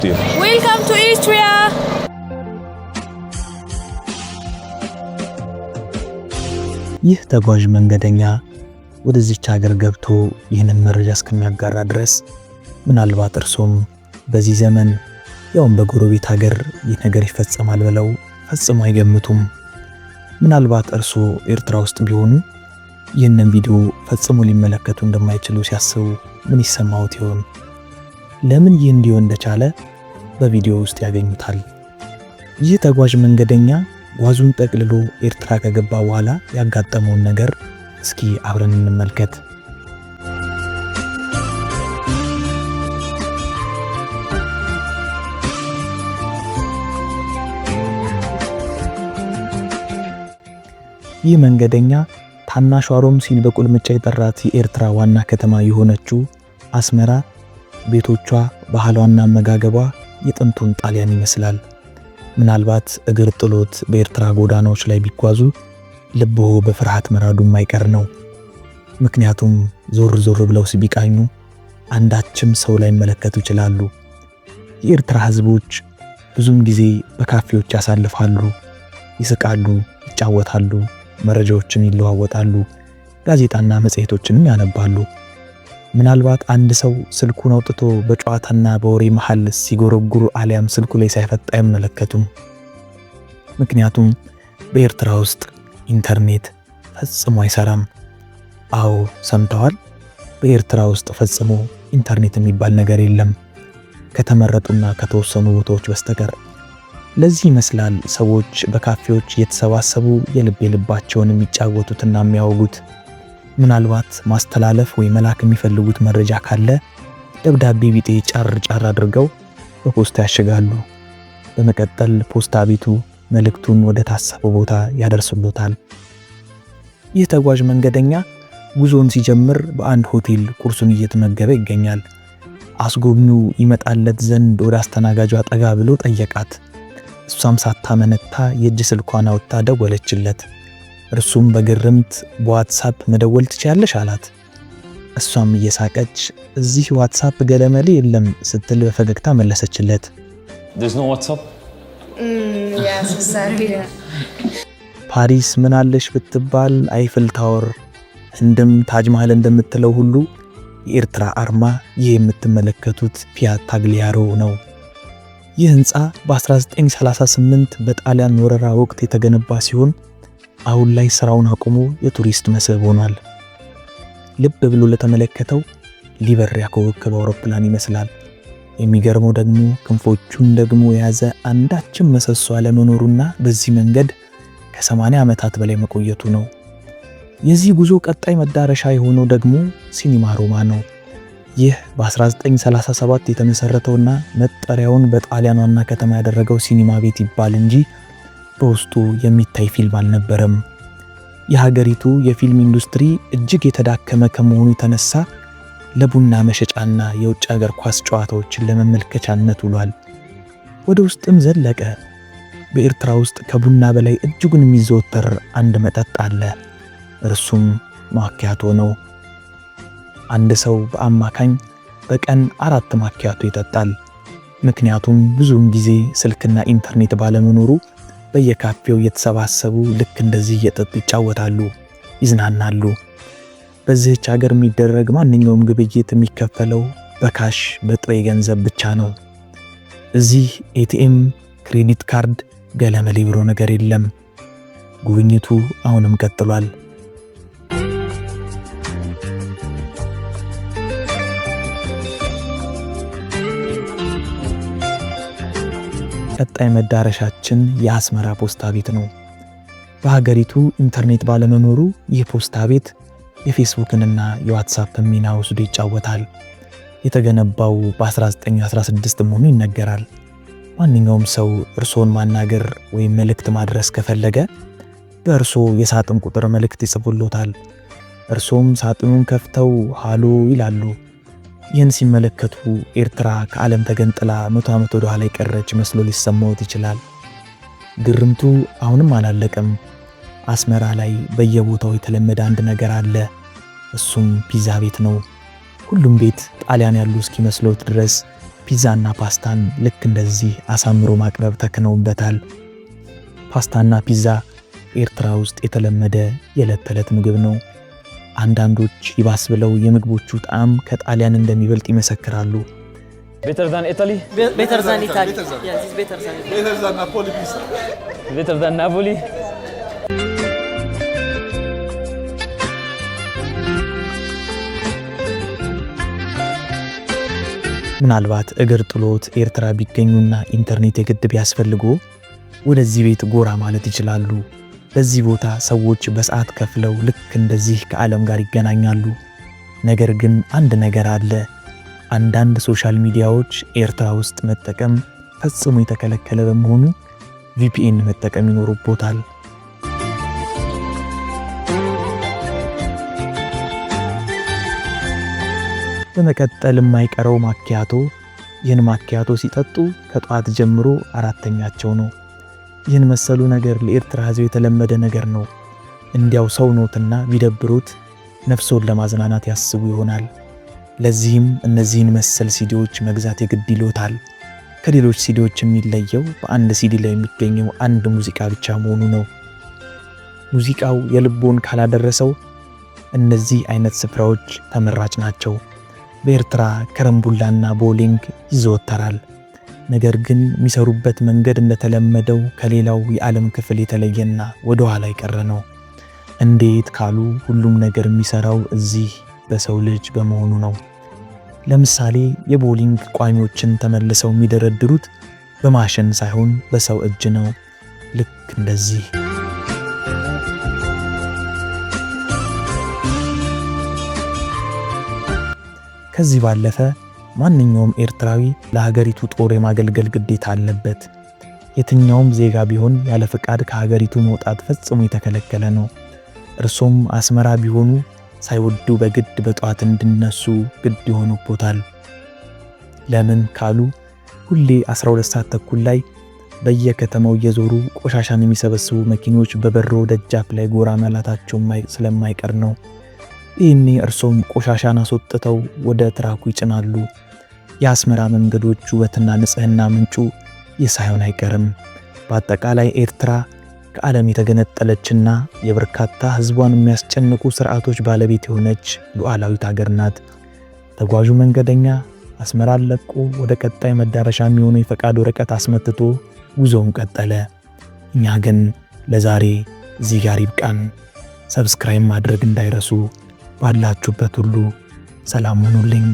Welcome to Istria. ይህ ተጓዥ መንገደኛ ወደዚች ሀገር ገብቶ ይህንን መረጃ እስከሚያጋራ ድረስ ምናልባት እርሶም በዚህ ዘመን ያውም በጎረቤት ሀገር ይህ ነገር ይፈጸማል ብለው ፈጽሞ አይገምቱም። ምናልባት እርሶ ኤርትራ ውስጥ ቢሆኑ ይህንን ቪዲዮ ፈጽሞ ሊመለከቱ እንደማይችሉ ሲያስቡ ምን ይሰማዎት ይሆን? ለምን ይህ እንዲሆን እንደቻለ በቪዲዮ ውስጥ ያገኙታል። ይህ ተጓዥ መንገደኛ ጓዙን ጠቅልሎ ኤርትራ ከገባ በኋላ ያጋጠመውን ነገር እስኪ አብረን እንመልከት። ይህ መንገደኛ ታናሿ ሮም ሲል በቁልምጫ የጠራት የኤርትራ ዋና ከተማ የሆነችው አስመራ ቤቶቿ፣ ባህሏና አመጋገቧ የጥንቱን ጣሊያን ይመስላል። ምናልባት እግር ጥሎት በኤርትራ ጎዳናዎች ላይ ቢጓዙ ልብዎ በፍርሃት መራዱ የማይቀር ነው። ምክንያቱም ዞር ዞር ብለው ሲቢቃኙ አንዳችም ሰው ላይ መለከቱ ይችላሉ። የኤርትራ ህዝቦች ብዙም ጊዜ በካፌዎች ያሳልፋሉ፣ ይስቃሉ፣ ይጫወታሉ፣ መረጃዎችን ይለዋወጣሉ፣ ጋዜጣና መጽሔቶችንም ያነባሉ። ምናልባት አንድ ሰው ስልኩን አውጥቶ በጨዋታና በወሬ መሃል ሲጎረጉሩ አሊያም ስልኩ ላይ ሳይፈጣ አይመለከቱም። ምክንያቱም በኤርትራ ውስጥ ኢንተርኔት ፈጽሞ አይሰራም። አዎ ሰምተዋል። በኤርትራ ውስጥ ፈጽሞ ኢንተርኔት የሚባል ነገር የለም ከተመረጡና ከተወሰኑ ቦታዎች በስተቀር። ለዚህ ይመስላል ሰዎች በካፌዎች እየተሰባሰቡ የልባቸውን የሚጫወቱትና የሚያወጉት። ምናልባት ማስተላለፍ ወይ መላክ የሚፈልጉት መረጃ ካለ ደብዳቤ ቢጤ ጫር አድርገው በፖስታ ያሽጋሉ። በመቀጠል ፖስታ ቤቱ መልእክቱን ወደ ታሰበው ቦታ ያደርስሎታል። ይህ ተጓዥ መንገደኛ ጉዞውን ሲጀምር በአንድ ሆቴል ቁርሱን እየተመገበ ይገኛል። አስጎብኚው ይመጣለት ዘንድ ወደ አስተናጋጇ ጠጋ ብሎ ጠየቃት። እሷም ሳታመነታ የእጅ ስልኳን አውጥታ ደወለችለት። እርሱም በግርምት በዋትስአፕ መደወል ትችያለሽ አላት። እሷም እየሳቀች እዚህ ዋትስአፕ ገለመሌ የለም ስትል በፈገግታ መለሰችለት። There's no WhatsApp? Yes, sorry. ፓሪስ ምን አለሽ ብትባል አይፍል ታወር፣ ህንድም ታጅ መሃል እንደምትለው ሁሉ የኤርትራ አርማ ይህ የምትመለከቱት ፊያት ታግሊያሮ ነው። ይህ ህንፃ በ1938 በጣሊያን ወረራ ወቅት የተገነባ ሲሆን አሁን ላይ ስራውን አቁሞ የቱሪስት መስህብ ሆኗል። ልብ ብሎ ለተመለከተው ሊበር ያኮበኮበ አውሮፕላን ይመስላል። የሚገርመው ደግሞ ክንፎቹን ደግሞ የያዘ አንዳችም ምሰሶ አለመኖሩና በዚህ መንገድ ከ80 ዓመታት በላይ መቆየቱ ነው። የዚህ ጉዞ ቀጣይ መዳረሻ የሆነው ደግሞ ሲኒማ ሮማ ነው። ይህ በ1937 የተመሰረተውና መጠሪያውን በጣሊያን ዋና ከተማ ያደረገው ሲኒማ ቤት ይባል እንጂ በውስጡ የሚታይ ፊልም አልነበረም። የሀገሪቱ የፊልም ኢንዱስትሪ እጅግ የተዳከመ ከመሆኑ የተነሳ ለቡና መሸጫና የውጭ ሀገር ኳስ ጨዋታዎችን ለመመልከቻነት ውሏል። ወደ ውስጥም ዘለቀ። በኤርትራ ውስጥ ከቡና በላይ እጅጉን የሚዘወተር አንድ መጠጥ አለ። እርሱም ማኪያቶ ነው። አንድ ሰው በአማካኝ በቀን 4 ማኪያቶ ይጠጣል። ምክንያቱም ብዙውን ጊዜ ስልክና ኢንተርኔት ባለመኖሩ በየካፌው የተሰባሰቡ ልክ እንደዚህ እየጠጡ ይጫወታሉ፣ ይዝናናሉ። በዚህች ሀገር የሚደረግ ማንኛውም ግብይት የሚከፈለው በካሽ በጥሬ ገንዘብ ብቻ ነው። እዚህ ኤቲኤም፣ ክሬዲት ካርድ፣ ገለመሌ ብሎ ነገር የለም። ጉብኝቱ አሁንም ቀጥሏል። ቀጣይ መዳረሻችን የአስመራ ፖስታ ቤት ነው። በሀገሪቱ ኢንተርኔት ባለመኖሩ ይህ ፖስታ ቤት የፌስቡክንና የዋትስአፕ ሚና ወስዶ ይጫወታል። የተገነባው በ1916 መሆኑ ይነገራል። ማንኛውም ሰው እርሶን ማናገር ወይም መልእክት ማድረስ ከፈለገ በእርሶ የሳጥን ቁጥር መልእክት ይጽፉሎታል። እርሶም ሳጥኑን ከፍተው ሃሎ ይላሉ። ይህን ሲመለከቱ ኤርትራ ከዓለም ተገንጥላ 100 ዓመት ወደ ኋላ የቀረች መስሎ ሊሰማዎት ይችላል። ግርምቱ አሁንም አላለቀም። አስመራ ላይ በየቦታው የተለመደ አንድ ነገር አለ። እሱም ፒዛ ቤት ነው። ሁሉም ቤት ጣሊያን ያሉ እስኪመስሎት ድረስ ፒዛና ፓስታን ልክ እንደዚህ አሳምሮ ማቅረብ ተክነውበታል። ፓስታና ፒዛ ኤርትራ ውስጥ የተለመደ የዕለት ተዕለት ምግብ ነው። አንዳንዶች ይባስ ብለው የምግቦቹ ጣዕም ከጣሊያን እንደሚበልጥ ይመሰክራሉ። Better than Italy? Better than Italy. Yes, it's better than Italy. Better than Napoli pizza. Better than Napoli? ምናልባት እግር ጥሎት ኤርትራ ቢገኙና ኢንተርኔት የግድ ቢያስፈልጉ ወደዚህ ቤት ጎራ ማለት ይችላሉ። በዚህ ቦታ ሰዎች በሰዓት ከፍለው ልክ እንደዚህ ከዓለም ጋር ይገናኛሉ። ነገር ግን አንድ ነገር አለ። አንዳንድ ሶሻል ሚዲያዎች ኤርትራ ውስጥ መጠቀም ፈጽሞ የተከለከለ በመሆኑ VPN መጠቀም ይኖርቦታል። በመቀጠል የማይቀረው ማኪያቶ። ይህን ማኪያቶ ሲጠጡ ከጧት ጀምሮ አራተኛቸው ነው። ይህን መሰሉ ነገር ለኤርትራ ሕዝብ የተለመደ ነገር ነው። እንዲያው ሰው ኖትና ቢደብሩት ነፍሶን ለማዝናናት ያስቡ ይሆናል። ለዚህም እነዚህን መሰል ሲዲዎች መግዛት የግድ ይሎታል። ከሌሎች ሲዲዎች የሚለየው በአንድ ሲዲ ላይ የሚገኘው አንድ ሙዚቃ ብቻ መሆኑ ነው። ሙዚቃው የልቦን ካላደረሰው እነዚህ አይነት ስፍራዎች ተመራጭ ናቸው። በኤርትራ ከረምቡላና ቦሊንግ ይዘወተራል። ነገር ግን የሚሰሩበት መንገድ እንደተለመደው ከሌላው የዓለም ክፍል የተለየና ወደ ኋላ የቀረ ነው። እንዴት ካሉ ሁሉም ነገር የሚሰራው እዚህ በሰው ልጅ በመሆኑ ነው። ለምሳሌ የቦሊንግ ቋሚዎችን ተመልሰው የሚደረድሩት በማሽን ሳይሆን በሰው እጅ ነው። ልክ እንደዚህ። ከዚህ ባለፈ ማንኛውም ኤርትራዊ ለሀገሪቱ ጦር የማገልገል ግዴታ አለበት። የትኛውም ዜጋ ቢሆን ያለ ፍቃድ ከሀገሪቱ መውጣት ፈጽሞ የተከለከለ ነው። እርሶም አስመራ ቢሆኑ ሳይወዱ በግድ በጧት እንድነሱ ግድ ይሆኑቦታል። ለምን ካሉ ሁሌ 12 ሰዓት ተኩል ላይ በየከተማው እየዞሩ ቆሻሻን የሚሰበስቡ መኪኖች በበሮ ደጃፍ ላይ ጎራ ማላታቸው ስለማይቀር ነው። ይህኔ እርሶም ቆሻሻን አስወጥተው ወደ ትራኩ ይጭናሉ። የአስመራ መንገዶች ውበትና ንጽህና ምንጩ ይህ ሳይሆን አይቀርም። በአጠቃላይ ኤርትራ ከዓለም የተገነጠለችና የበርካታ ህዝቧን የሚያስጨንቁ ስርዓቶች ባለቤት የሆነች ሉዓላዊት ሀገር ናት። ተጓዡ መንገደኛ አስመራን ለቆ ወደ ቀጣይ መዳረሻ የሚሆነው የፈቃድ ወረቀት አስመትቶ ጉዞውን ቀጠለ። እኛ ግን ለዛሬ እዚህ ጋር ይብቃን። ሰብስክራይብ ማድረግ እንዳይረሱ። ባላችሁበት ሁሉ ሰላም ሁኑልኝ።